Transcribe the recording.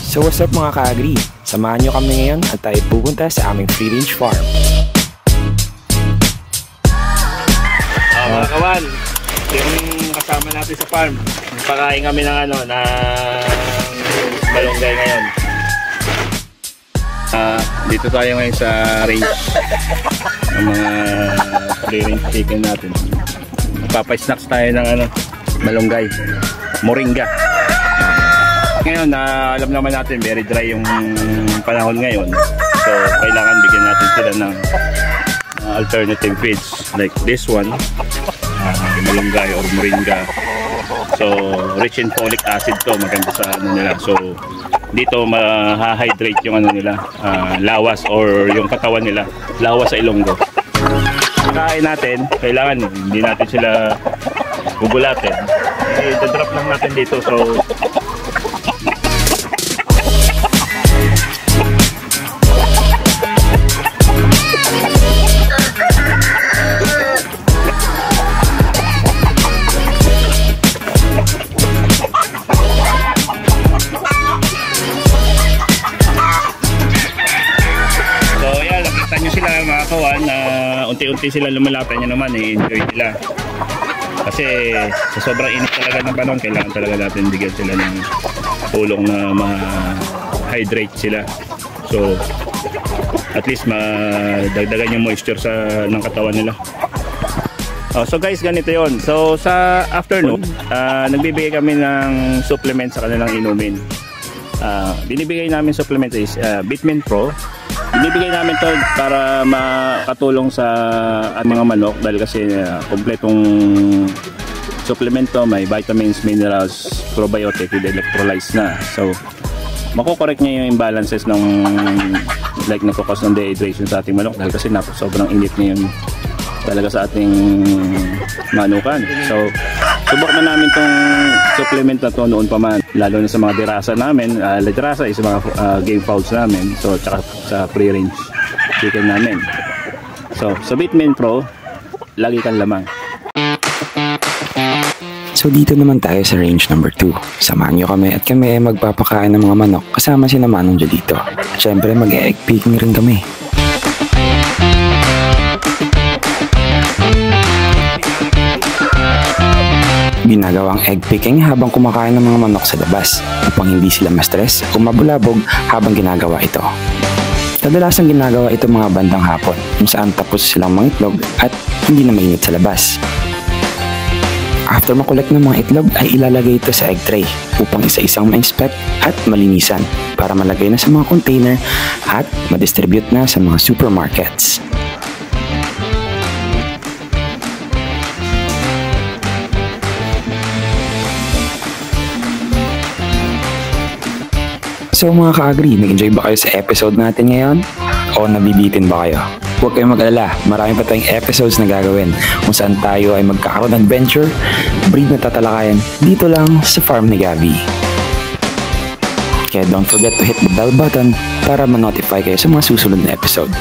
So what's up mga ka-agri? Samahan nyo kami ngayon at tayo pupunta sa aming free range farm. Mga kawan, yung kasama natin sa farm, pakain kami ng balonggay ngayon. Dito tayo ngayon sa range ng mga free range chicken natin. Papay-snacks tayo ng malunggay, moringa. Ngayon, alam naman natin very dry yung panahon ngayon, so kailangan bigyan natin sila ng alternative feeds like this one, malunggay or moringa. So rich in folic acid to, maganda sa nila. So dito ma-hydrate yung nila, lawas or yung katawan nila, lawas sa ilonggo. Kain natin, kailangan hindi natin sila gugulatin. I-drop lang natin dito. So kawan na unti-unti sila lumalapit nyo naman, enjoy nila kasi sa sobrang init talaga ng panahon, kailangan talaga natin bigyan sila ng tulong na ma-hydrate sila, so at least madagdagan yung moisture ng katawan nila. So guys, ganito yon. So sa afternoon, nagbibigay kami ng supplement sa kanilang inumin. Binibigay namin supplement is Bitmin Pro. Binibigay namin to para makatulong sa mga manok dahil kasi kompletong supplement to, may vitamins, minerals, probiotic with electrolytes na. So mako-correct niya yung imbalances ng like nagkakos ng dehydration sa ating manok dahil kasi sobrang init ngayon talaga sa ating manukan. So subok na namin tong supplement na to noon pa man, lalo na sa mga dirasa namin, dirasa is mga game fowls namin, so tsaka sa free range chicken namin. So sa Bitmin Pro, lagi kang lamang. So dito naman tayo sa range number 2. Samahan nyo kami at kami ay magpapakain ng mga manok kasama si Manong dito. At syempre mag-egg picking rin kami. Ginagawang egg picking habang kumakain ng mga manok sa labas upang hindi sila ma-stress o mabulabog habang ginagawa ito. Kadalasang ginagawa ito mga bandang hapon kung saan tapos silang mangitlog at hindi na mainit sa labas. After makolekt ng mga itlog ay ilalagay ito sa egg tray upang isa-isang ma-inspect at malinisan para malagay na sa mga container at ma-distribute na sa mga supermarkets. So mga ka-agri, nag-enjoy ba kayo sa episode natin ngayon? O nabibitin ba kayo? Huwag kayong mag-alala, marami pa tayong episodes na gagawin kung saan tayo ay magkakaroon ng adventure, breed na tatalakayan dito lang sa farm ni Gabby. Kaya don't forget to hit the bell button para ma-notify kayo sa mga susunod na episode.